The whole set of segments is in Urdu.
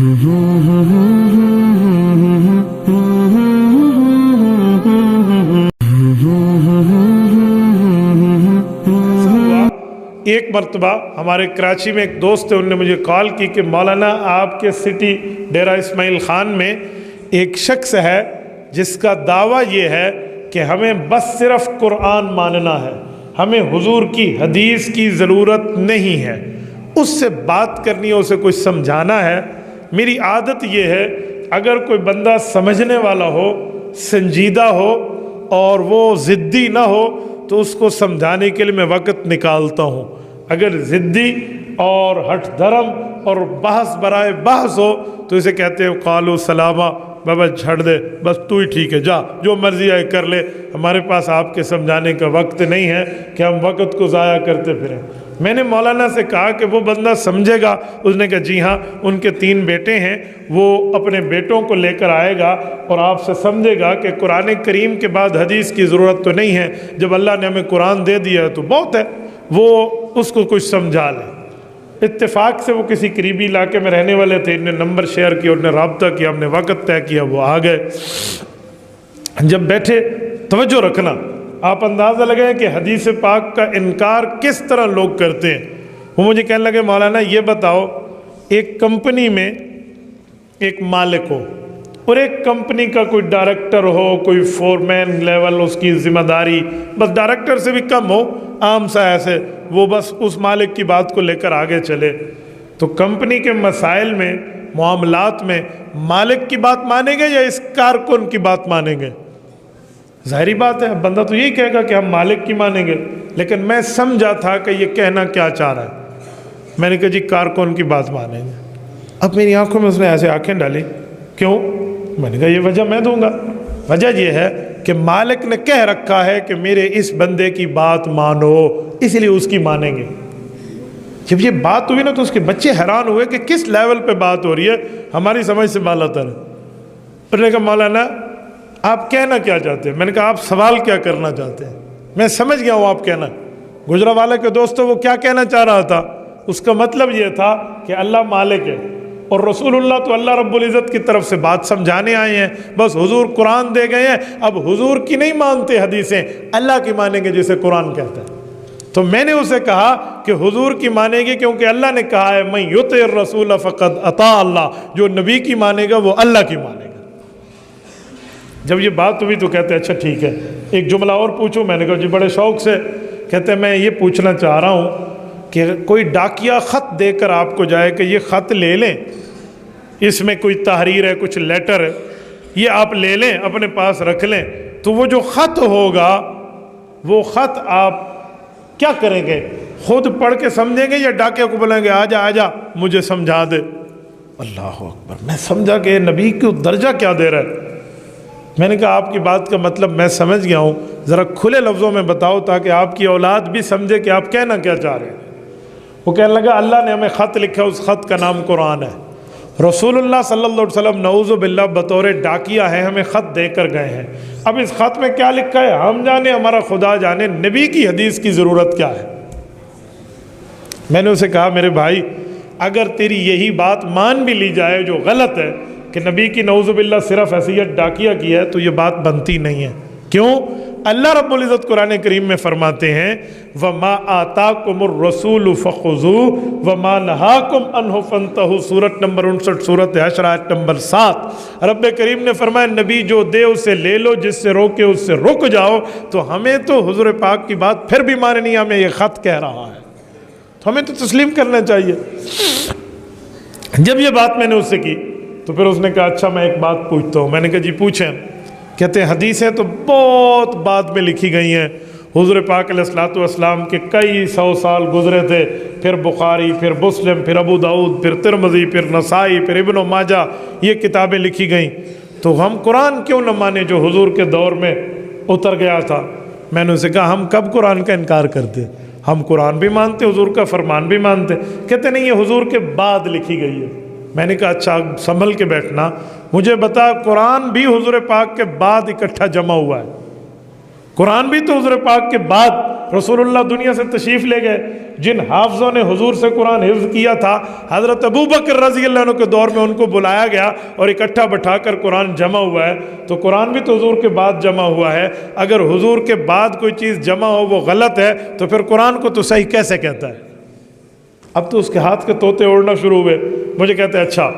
ایک مرتبہ ہمارے کراچی میں ایک دوست ہے، انہوں نے مجھے کال کی کہ مولانا آپ کے سٹی ڈیرہ اسماعیل خان میں ایک شخص ہے جس کا دعویٰ یہ ہے کہ ہمیں بس صرف قرآن ماننا ہے، ہمیں حضور کی حدیث کی ضرورت نہیں ہے، اس سے بات کرنی ہے، اسے کچھ سمجھانا ہے۔ میری عادت یہ ہے اگر کوئی بندہ سمجھنے والا ہو، سنجیدہ ہو اور وہ ضدی نہ ہو تو اس کو سمجھانے کے لیے میں وقت نکالتا ہوں۔ اگر ضدی اور ہٹ دھرم اور بحث برائے بحث ہو تو اسے کہتے ہیں قالوا سلامہ، بابا چھڑ دے، بس تو ہی ٹھیک ہے، جا جو مرضی آئے کر لے، ہمارے پاس آپ کے سمجھانے کا وقت نہیں ہے کہ ہم وقت کو ضائع کرتے پھریں۔ میں نے مولانا سے کہا کہ وہ بندہ سمجھے گا؟ اس نے کہا جی ہاں، ان کے 3 بیٹے ہیں، وہ اپنے بیٹوں کو لے کر آئے گا اور آپ سے سمجھے گا کہ قرآن کریم کے بعد حدیث کی ضرورت تو نہیں ہے، جب اللہ نے ہمیں قرآن دے دیا ہے تو بہت ہے، وہ اس کو کچھ سمجھا لے۔ اتفاق سے وہ کسی قریبی علاقے میں رہنے والے تھے، انہیں نمبر شیئر کیا، انہیں رابطہ کیا، ہم نے وقت طے کیا، وہ آ گئے۔ جب بیٹھے، توجہ رکھنا، آپ اندازہ لگائیں کہ حدیث پاک کا انکار کس طرح لوگ کرتے ہیں۔ وہ مجھے کہنے لگے مولانا یہ بتاؤ، ایک کمپنی میں ایک مالک ہو اور ایک کمپنی کا کوئی ڈائریکٹر ہو، کوئی فورمین لیول اس کی ذمہ داری بس ڈائریکٹر سے بھی کم ہو، عام سا ایسے، وہ بس اس مالک کی بات کو لے کر آگے چلے، تو کمپنی کے مسائل میں، معاملات میں مالک کی بات مانیں گے یا اس کارکن کی بات مانیں گے؟ ظاہری بات ہے، بندہ تو یہی کہے گا کہ ہم مالک کی مانیں گے، لیکن میں سمجھا تھا کہ یہ کہنا کیا چاہ رہا ہے۔ میں نے کہا جی کارکن کی بات مانیں گے۔ اب میری آنکھوں میں اس نے ایسے آنکھیں ڈالی، کیوں؟ میں نے کہا یہ وجہ میں دوں گا، وجہ یہ ہے کہ مالک نے کہہ رکھا ہے کہ میرے اس بندے کی بات مانو، اس لیے اس کی مانیں گے۔ جب یہ بات ہوئی نا تو اس کے بچے حیران ہوئے کہ کس لیول پہ بات ہو رہی ہے، ہماری سمجھ سے بالا تر۔ انہوں نے کہا مولانا آپ کہنا کیا چاہتے ہیں؟ میں نے کہا آپ سوال کیا کرنا چاہتے ہیں؟ میں سمجھ گیا ہوں آپ کہنا۔ گجرانوالے کے دوستوں وہ کیا کہنا چاہ رہا تھا، اس کا مطلب یہ تھا کہ اللہ مالک ہے اور رسول اللہ تو اللہ رب العزت کی طرف سے بات سمجھانے آئے ہیں، بس حضور قرآن دے گئے ہیں، اب حضور کی نہیں مانتے حدیثیں، اللہ کی مانیں گے جسے قرآن کہتا ہے۔ تو میں نے اسے کہا کہ حضور کی مانیں گے کیونکہ اللہ نے کہا ہے من یطع الرسول فقد اطاع اللہ، جو نبی کی مانے گا وہ اللہ کی مانے گا۔ جب یہ بات ہوئی تو کہتے ہیں اچھا ٹھیک ہے، ایک جملہ اور پوچھوں؟ میں نے کہا جی بڑے شوق سے۔ کہتے ہیں میں یہ پوچھنا چاہ رہا ہوں کہ کوئی ڈاکیا خط دے کر آپ کو جائے کہ یہ خط لے لیں، اس میں کوئی تحریر ہے، کچھ لیٹر ہے، یہ آپ لے لیں اپنے پاس رکھ لیں، تو وہ جو خط ہوگا وہ خط آپ کیا کریں گے؟ خود پڑھ کے سمجھیں گے یا ڈاکیا کو بولیں گے آجا آجا مجھے سمجھا دے؟ اللہ اکبر! میں سمجھا کہ نبی کو درجہ کیا دے رہا ہے۔ میں نے کہا آپ کی بات کا مطلب میں سمجھ گیا ہوں، ذرا کھلے لفظوں میں بتاؤ تاکہ آپ کی اولاد بھی سمجھے کہ آپ کہنا کیا چاہ رہے ہیں۔ وہ کہنے لگا اللہ نے ہمیں خط لکھا، اس خط کا نام قرآن ہے، رسول اللہ صلی اللہ علیہ وسلم نعوذ باللہ بطور ڈاکیا ہیں، ہمیں خط دے کر گئے ہیں، اب اس خط میں کیا لکھا ہے ہم جانے، ہمارا خدا جانے، نبی کی حدیث کی ضرورت کیا ہے؟ میں نے اسے کہا میرے بھائی اگر تیری یہی بات مان بھی لی جائے جو غلط ہے کہ نبی کی نعوذ باللہ صرف حیثیت ڈاکیا کی ہے، تو یہ بات بنتی نہیں ہے۔ کیوں؟ اللہ رب العزت قرآن کریم میں فرماتے ہیں وَمَا آتَاكُمُ الرَّسُولُ فَخُذُوهُ وَمَا نَهَاكُمْ عَنْهُ فَانْتَهُوا، سورت نمبر 59، سورت حشر آیت نمبر 7۔ رب کریم نے فرمایا نبی جو دے اسے لے لو، جس سے روکے اس سے رک جاؤ۔ تو ہمیں تو حضور پاک کی بات پھر بھی ماننی ہے، ہمیں یہ خط کہہ رہا ہے تو ہمیں تو تسلیم کرنا چاہیے۔ جب یہ بات میں نے اس سے کی تو پھر اس نے کہا اچھا میں ایک بات پوچھتا ہوں۔ میں نے کہا جی پوچھیں۔ کہتے ہیں حدیثیں تو بہت بعد میں لکھی گئی ہیں، حضور پاک علیہ الصلوۃ والسلام کے کئی 100 سال گزرے تھے، پھر بخاری، پھر مسلم، پھر ابو داؤد، پھر ترمذی، پھر نسائی، پھر ابن ماجہ، یہ کتابیں لکھی گئیں، تو ہم قرآن کیوں نہ مانیں جو حضور کے دور میں اتر گیا تھا؟ میں نے اسے کہا ہم کب قرآن کا انکار کرتے؟ ہم قرآن بھی مانتے، حضور کا فرمان بھی مانتے۔ کہتے نہیں یہ حضور کے بعد لکھی گئی ہے۔ میں نے کہا اچھا سنبھل کے بیٹھنا، مجھے بتا قرآن بھی حضور پاک کے بعد اکٹھا جمع ہوا ہے، قرآن بھی تو حضور پاک کے بعد، رسول اللہ دنیا سے تشریف لے گئے، جن حافظوں نے حضور سے قرآن حفظ کیا تھا، حضرت ابو بکر رضی اللہ عنہ کے دور میں ان کو بلایا گیا اور اکٹھا بٹھا کر قرآن جمع ہوا ہے۔ تو قرآن بھی تو حضور کے بعد جمع ہوا ہے، اگر حضور کے بعد کوئی چیز جمع ہو وہ غلط ہے تو پھر قرآن کو تو صحیح کیسے کہتا ہے؟ اب تو اس کے ہاتھ کے طوطے اڑنا شروع ہوئے، مجھے کہتے ہیں اچھا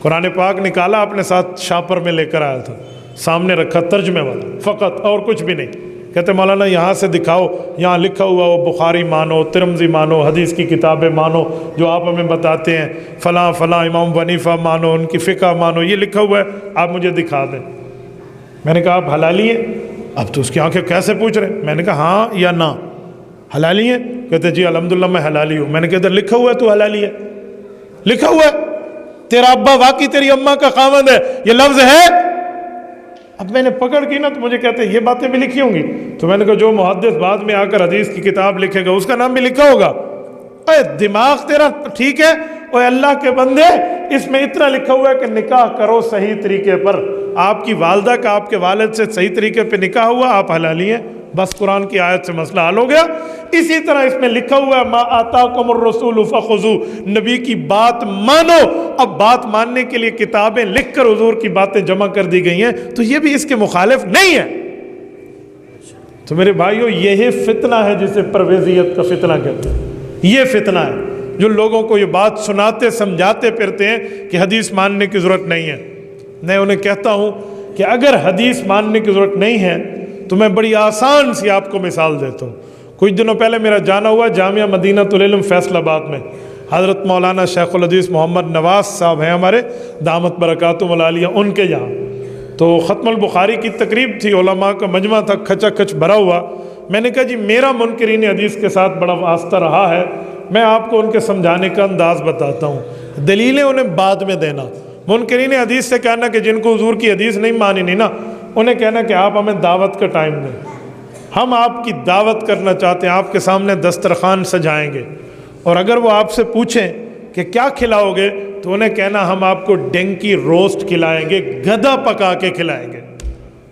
قرآن پاک نکالا، اپنے ساتھ شاپر میں لے کر آیا تھا، سامنے رکھا ترجمے والا فقط، اور کچھ بھی نہیں۔ کہتے مولانا یہاں سے دکھاؤ، یہاں لکھا ہوا وہ بخاری مانو، ترمذی مانو، حدیث کی کتابیں مانو جو آپ ہمیں بتاتے ہیں، فلاں فلاں امام ابو حنیفہ مانو، ان کی فقہ مانو، یہ لکھا ہوا ہے، آپ مجھے دکھا دیں۔ میں نے کہا آپ حلالی ہیں؟ اب تو اس کی آنکھیں کیسے پوچھ رہے ہیں؟ میں نے کہا ہاں یا نہ، حلالی ہیں؟ کہتے جی الحمدللہ میں حلالی ہوں۔ میں نے کہا ادھر لکھا ہوا ہے تو حلالی ہے، لکھا ہوا ہے تیرا ابا واقعی تیری اماں کا خاوند ہے، یہ لفظ ہے۔ اب میں نے پکڑ کی نا تو مجھے کہتے ہیں یہ باتیں بھی لکھی ہوں گی، تو میں نے کہا جو محدث بعد میں آ کر حدیث کی کتاب لکھے گا اس کا نام بھی لکھا ہوگا۔ اے دماغ تیرا ٹھیک ہے؟ اوے اللہ کے بندے، اس میں اتنا لکھا ہوا ہے کہ نکاح کرو صحیح طریقے پر، آپ کی والدہ کا آپ کے والد سے صحیح طریقے پہ نکاح ہوا، آپ حلالی ہیں، بس قرآن کی آیت سے مسئلہ حل ہو گیا۔ اسی طرح اس میں لکھا ہوا ہے ما آتاکم الرسول فخذوا، نبی کی بات مانو۔ اب بات ماننے کے لیے کتابیں لکھ کر حضور کی باتیں جمع کر دی گئی ہیں، تو یہ بھی اس کے مخالف نہیں ہے۔ تو میرے بھائیو یہی فتنہ ہے جسے پرویزیت کا فتنہ کہتے ہیں، یہ فتنہ ہے جو لوگوں کو یہ بات سناتے سمجھاتے پھرتے ہیں کہ حدیث ماننے کی ضرورت نہیں ہے۔ میں انہیں کہتا ہوں کہ اگر حدیث ماننے کی ضرورت نہیں ہے تو میں بڑی آسان سی آپ کو مثال دیتا ہوں۔ کچھ دنوں پہلے میرا جانا ہوا جامعہ مدینۃ العلم فیصل آباد میں، حضرت مولانا شیخ الحدیث محمد نواز صاحب ہیں ہمارے، دامت برکاتہم العالیہ، ان کے یہاں تو ختم البخاری کی تقریب تھی، علماء کا مجمع تھا، کھچا کھچ بھرا ہوا۔ میں نے کہا جی میرا منکرین حدیث کے ساتھ بڑا واسطہ رہا ہے، میں آپ کو ان کے سمجھانے کا انداز بتاتا ہوں، دلیلیں انہیں بعد میں دینا۔ منکرین حدیث سے کہنا کہ جن کو حضور کی حدیث نہیں مانی نہیں نا، انہیں کہنا کہ آپ ہمیں دعوت کا ٹائم دیں، ہم آپ کی دعوت کرنا چاہتے ہیں، آپ کے سامنے دسترخوان سجائیں گے، اور اگر وہ آپ سے پوچھیں کہ کیا کھلاؤ گے تو انہیں کہنا ہم آپ کو ڈینکی روسٹ کھلائیں گے، گدھا پکا کے کھلائیں گے۔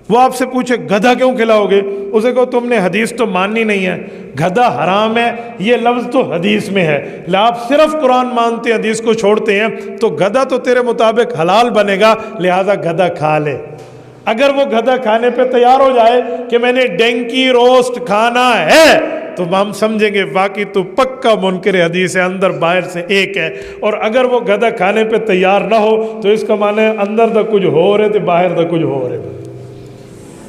وہ آپ سے پوچھے گدھا کیوں کھلاؤ گے، اسے کہو تم نے حدیث تو ماننی نہیں ہے، گدھا حرام ہے، یہ لفظ تو حدیث میں ہے، آپ صرف قرآن مانتے ہیں حدیث کو چھوڑتے ہیں، تو گدھا تو تیرے مطابق حلال بنے گا، لہذا گدھا کھا لے۔ اگر وہ گدھا کھانے پہ تیار ہو جائے کہ میں نے ڈینکی روسٹ کھانا ہے تو ہم سمجھیں گے واقعی تو پکا منکر حدیث ہے، اندر باہر سے ایک ہے۔ اور اگر وہ گدھا کھانے پہ تیار نہ ہو تو اس کا معنی اندر دا کچھ ہو رہے تھے باہر دا کچھ ہو رہے تھے۔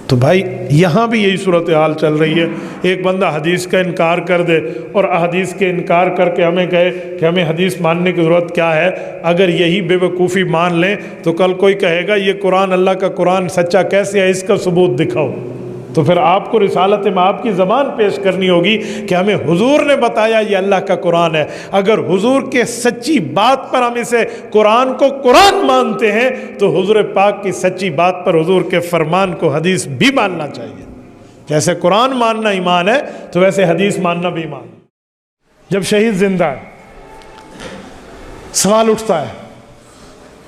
تو بھائی یہاں بھی یہی صورتحال چل رہی ہے، ایک بندہ حدیث کا انکار کر دے اور احادیث کے انکار کر کے ہمیں کہے کہ ہمیں حدیث ماننے کی ضرورت کیا ہے۔ اگر یہی بے وقوفی مان لیں تو کل کوئی کہے گا یہ قرآن اللہ کا قرآن سچا کیسے ہے، اس کا ثبوت دکھاؤ، تو پھر آپ کو رسالت میں آپ کی زبان پیش کرنی ہوگی کہ ہمیں حضور نے بتایا یہ اللہ کا قرآن ہے۔ اگر حضور کے سچی بات پر ہم اسے قرآن کو قرآن مانتے ہیں تو حضور پاک کی سچی بات پر حضور کے فرمان کو حدیث بھی ماننا چاہیے۔ جیسے قرآن ماننا ایمان ہے تو ویسے حدیث ماننا بھی ایمان ہے۔ جب شہید زندہ ہے سوال اٹھتا ہے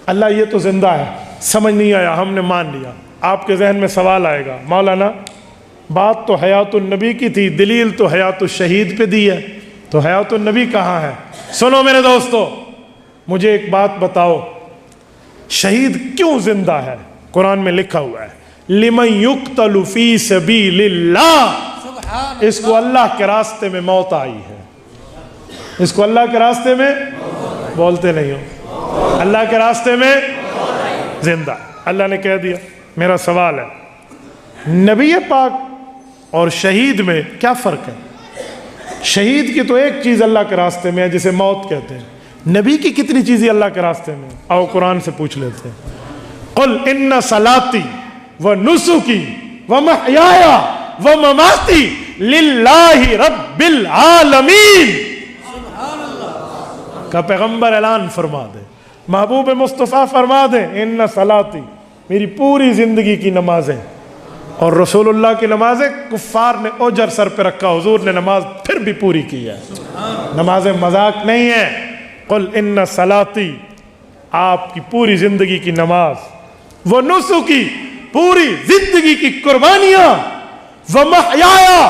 اللہ یہ تو زندہ ہے، سمجھ نہیں آیا، ہم نے مان لیا۔ آپ کے ذہن میں سوال آئے گا مولانا بات تو حیات النبی کی تھی، دلیل تو حیات الشہید پہ دی ہے، تو حیات النبی کہاں ہے؟ سنو میرے دوستو، مجھے ایک بات بتاؤ، شہید کیوں زندہ ہے؟ قرآن میں لکھا ہوا ہے لمن یقتل فی سبیل اللہ، اس کو اللہ کے راستے میں موت آئی ہے، اس کو اللہ کے راستے میں بولتے نہیں ہو، اللہ کے راستے میں زندہ۔ اللہ نے کہہ دیا۔ میرا سوال ہے نبی پاک اور شہید میں کیا فرق ہے؟ شہید کی تو ایک چیز اللہ کے راستے میں ہے جسے موت کہتے ہیں، نبی کی کتنی چیزیں اللہ کے راستے میں؟ آؤ قرآن سے پوچھ لیتے ہیں۔ قل ان صلاتی و نسکی و محیای و مماتی للہ رب العالمین، کا پیغمبر اعلان فرما دے، محبوب مصطفیٰ فرما دے ان صلاتی، میری پوری زندگی کی نمازیں، اور رسول اللہ کی نمازیں کفار نے اوجر سر پہ رکھا، حضور نے نماز پھر بھی پوری کی ہے، نمازیں مذاق نہیں ہے۔ قل ان صلاتی، آپ کی پوری زندگی کی نماز، وہ نسکی، پوری زندگی کی قربانیاں، وہ محیایا،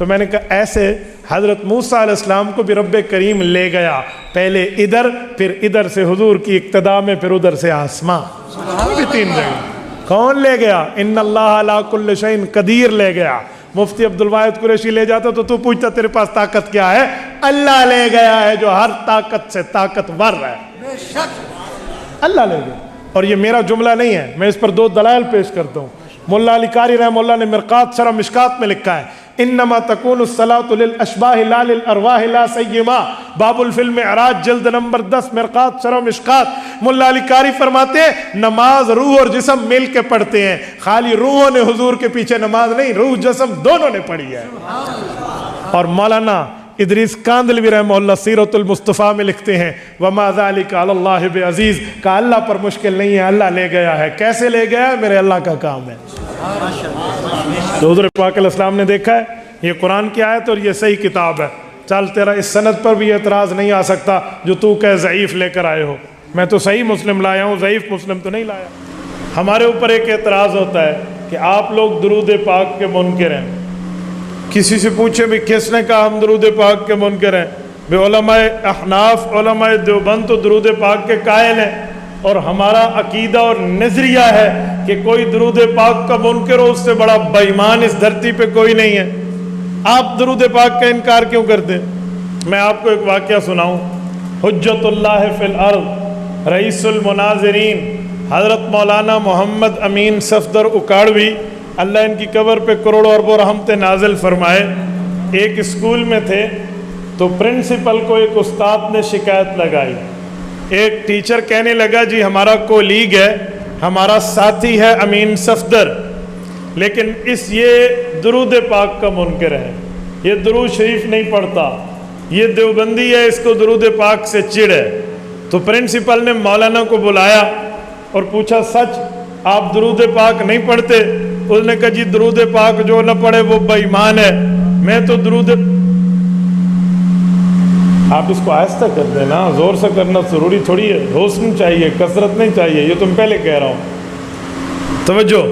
تو میں نے کہا ایسے حضرت موسیٰ علیہ السلام کو بھی رب کریم لے گیا، پہلے ادھر پھر ادھر سے حضور کی اقتداء میں، پھر ادھر سے آسمان، وہ بھی 3 جگہ۔ کون لے گیا؟ ان اللہ علی کل شیء قدیر لے گیا۔ مفتی عبدالواحد قریشی لے جاتا تو پوچھتا تیرے پاس طاقت کیا ہے؟ اللہ لے گیا ہے جو ہر طاقت سے طاقتور ہے، بے شک اللہ لے گیا۔ اور یہ میرا جملہ نہیں ہے، میں اس پر 2 دلائل پیش کرتا ہوں۔ مولا علی قاری رحمہ اللہ نے مرقات شرح مشکات میں لکھا ہے انما تکون الصلاۃ للاشباح لا للارواح لا سیما، باب الفلم معراج جلد نمبر 10 مرقات شرح مشکات۔ مولا علی قاری فرماتے ہیں نماز روح اور جسم مل کے پڑھتے ہیں، خالی روحوں نے حضور کے پیچھے نماز نہیں، روح جسم دونوں نے پڑھی ہے۔ اور مولانا ادریس کاندلوی رحمہ اللہ سیرت المصطفیٰ میں لکھتے ہیں وما ذالک علی اللہ بعزیز، کہ اللہ پر مشکل نہیں ہے، اللہ لے گیا ہے۔ کیسے لے گیا ہے؟ میرے اللہ کا کام ہے۔ تو حضور پاک علیہ السلام نے دیکھا ہے یہ قرآن کی آیت اور یہ صحیح کتاب ہے، چل تیرا اس سند پر بھی اعتراض نہیں آ سکتا جو تو کہ ضعیف لے کر آئے ہو، میں تو صحیح مسلم لایا ہوں، ضعیف مسلم تو نہیں لایا۔ ہمارے اوپر ایک اعتراض ہوتا ہے کہ آپ لوگ درود پاک کے منکر ہیں۔ کسی سے پوچھے بھی کس نے کہا ہم درود پاک کے منکر ہیں؟ بے علماء احناف علماء دیوبند تو درود پاک کے قائل ہیں، اور ہمارا عقیدہ اور نظریہ ہے کہ کوئی درود پاک کا منکر ہو اس سے بڑا بے ایمان اس دھرتی پہ کوئی نہیں ہے۔ آپ درود پاک کا انکار کیوں کرتے ہیں؟ میں آپ کو ایک واقعہ سناؤں۔ حجت اللہ فی الارض رئیس المناظرین حضرت مولانا محمد امین صفدر اکاڑوی، اللہ ان کی قبر پہ کروڑوں اربوں رحمتیں نازل فرمائے، ایک اسکول میں تھے تو پرنسپل کو ایک استاد نے شکایت لگائی۔ ایک ٹیچر کہنے لگا جی ہمارا کولیگ ہے، ہمارا ساتھی ہے امین صفدر، لیکن یہ درود پاک کا منکر ہے، یہ درود شریف نہیں پڑھتا، یہ دیوبندی ہے، اس کو درود پاک سے چڑ ہے۔ تو پرنسپل نے مولانا کو بلایا اور پوچھا سچ آپ درود پاک نہیں پڑھتے؟ اس نے کہا جی درود پاک جو نہ پڑھے وہ بے ایمان ہے، میں تو درود، آپ اس کو آہستہ کر دینا، زور سے کرنا ضروری تھوڑی ہے، حسن چاہیے کثرت نہیں چاہیے، یہ تم پہلے کہہ رہا ہوں، توجہ۔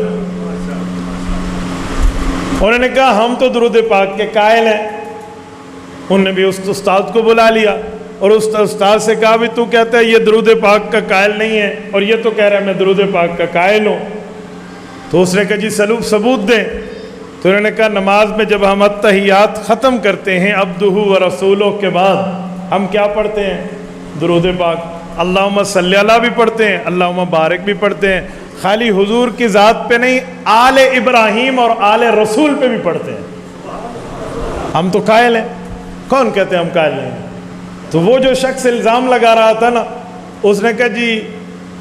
انہوں نے کہا ہم تو درود پاک کے قائل ہیں۔ انہوں نے بھی اس استاد کو بلا لیا اور اس استاد سے کہا بھی تو کہتا ہے یہ درود پاک کا قائل نہیں ہے اور یہ تو کہہ رہا ہے میں درود پاک کا قائل ہوں۔ تو اس نے کہا جی ثبوت دیں۔ تو انہوں نے کہا نماز میں جب ہم التحیات ختم کرتے ہیں عبدہ و رسولہ کے بعد ہم کیا پڑھتے ہیں؟ درود پاک، اللہم صلی علیہ بھی پڑھتے ہیں، اللہم بارک بھی پڑھتے ہیں، خالی حضور کی ذات پہ نہیں آل ابراہیم اور آل رسول پہ بھی پڑھتے ہیں۔ ہم تو قائل ہیں، کون کہتے ہیں ہم قائل نہیں؟ تو وہ جو شخص الزام لگا رہا تھا نا، اس نے کہا جی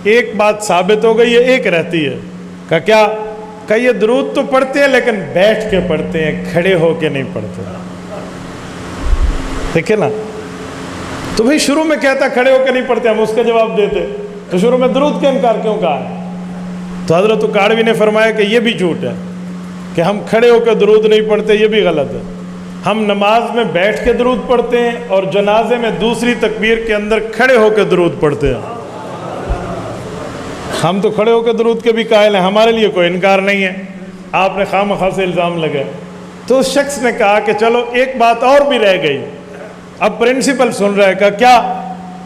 ایک بات ثابت ہو گئی ہے، ایک رہتی ہے۔ کہا کیا؟ کہ یہ درود تو پڑھتے ہیں لیکن بیٹھ کے پڑھتے ہیں، کھڑے ہو کے نہیں پڑھتے۔ دیکھیں نا، تو بھئی شروع میں کہتا کھڑے ہو کے نہیں پڑھتے، ہم اس کا جواب دیتے، تو شروع میں درود کا انکار کیوں کہا ہے؟ تو حضرت اکاڑوی نے فرمایا کہ یہ بھی جھوٹ ہے کہ ہم کھڑے ہو کے درود نہیں پڑھتے، یہ بھی غلط ہے۔ ہم نماز میں بیٹھ کے درود پڑھتے ہیں اور جنازے میں دوسری تکبیر کے اندر کھڑے ہو کے درود پڑھتے ہیں۔ ہم تو کھڑے ہو کے درود کے بھی قائل ہیں، ہمارے لیے کوئی انکار نہیں ہے۔ آپ نے خواہ سے الزام لگائے۔ تو اس شخص نے کہا کہ چلو ایک بات اور بھی رہ گئی۔ اب پرنسپل سن رہا ہے، کہا کیا؟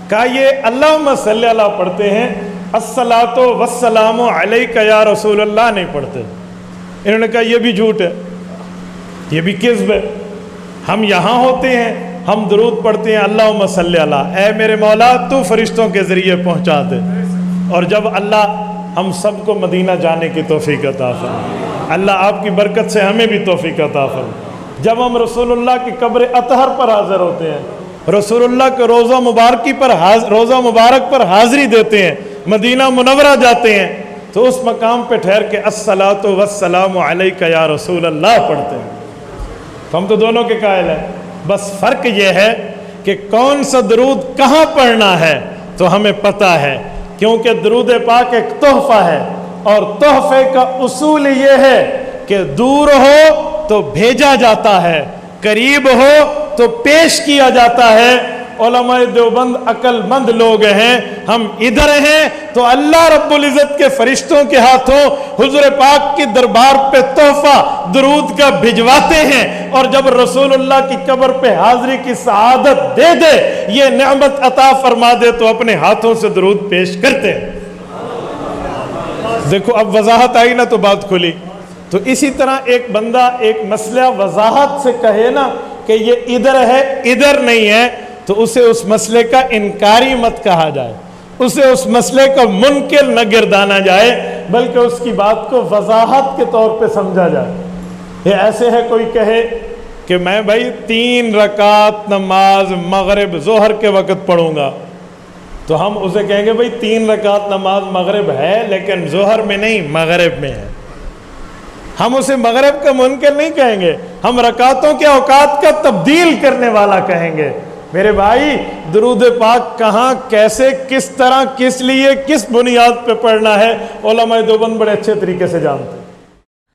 کہا یہ اللہم صلی اللہ پڑھتے ہیں، الصلاۃ والسلام علیک یا رسول اللہ نہیں پڑھتے۔ انہوں نے کہا یہ بھی جھوٹ ہے، یہ بھی کذب ہے۔ ہم یہاں ہوتے ہیں، ہم درود پڑھتے ہیں اللہم صلی اللہ، اے میرے مولا تو فرشتوں کے ذریعے پہنچا دے۔ اور جب اللہ ہم سب کو مدینہ جانے کی توفیق عطا فرمائے، اللہ آپ کی برکت سے ہمیں بھی توفیق عطا فرمائے، جب ہم رسول اللہ کی قبر اطہر پر حاضر ہوتے ہیں، رسول اللہ کے روضہ مبارک پر حاضری دیتے ہیں، مدینہ منورہ جاتے ہیں، تو اس مقام پہ ٹھہر کے الصلاۃ والسلام علیک یا رسول اللہ پڑھتے ہیں۔ تو ہم تو دونوں کے قائل ہیں، بس فرق یہ ہے کہ کون سا درود کہاں پڑھنا ہے تو ہمیں پتہ ہے، کیونکہ درود پاک ایک تحفہ ہے، اور تحفے کا اصول یہ ہے کہ دور ہو تو بھیجا جاتا ہے، قریب ہو تو پیش کیا جاتا ہے، علماء دیوبند عقل مند لوگ ہیں، ہم ادھر ہیں تو اللہ رب العزت کے فرشتوں کے ہاتھوں حضور پاک کی دربار پہ تحفہ درود کا بھجواتے ہیں، اور جب رسول اللہ کی قبر پہ حاضری کی سعادت دے دے، یہ نعمت عطا فرما دے تو اپنے ہاتھوں سے درود پیش کرتے ہیں۔ دیکھو اب وضاحت آئی نا تو بات کھلی۔ تو اسی طرح ایک بندہ ایک مسئلہ وضاحت سے کہے نا کہ یہ ادھر ہے ادھر نہیں ہے، تو اسے اس مسئلے کا انکاری مت کہا جائے، اسے اس مسئلے کا منکر نہ گردانا جائے، بلکہ اس کی بات کو وضاحت کے طور پہ سمجھا جائے۔ یہ ایسے ہے کوئی کہے کہ میں بھائی 3 رکعت نماز مغرب ظہر کے وقت پڑھوں گا، تو ہم اسے کہیں گے بھائی 3 رکعت نماز مغرب ہے لیکن ظہر میں نہیں مغرب میں ہے۔ ہم اسے مغرب کا منکر نہیں کہیں گے، ہم رکعتوں کے اوقات کا تبدیل کرنے والا کہیں گے۔ میرے بھائی درود پاک کہاں، کیسے، کس طرح، کس لیے، کس بنیاد پہ پڑھنا ہے، علماء دیوبند بڑے اچھے طریقے سے جانتے ہیں۔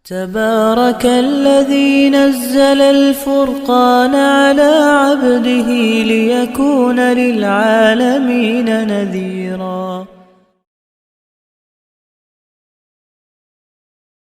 تبارك الذي نزل الفرقان على عبده ليكون للعالمين نذيرا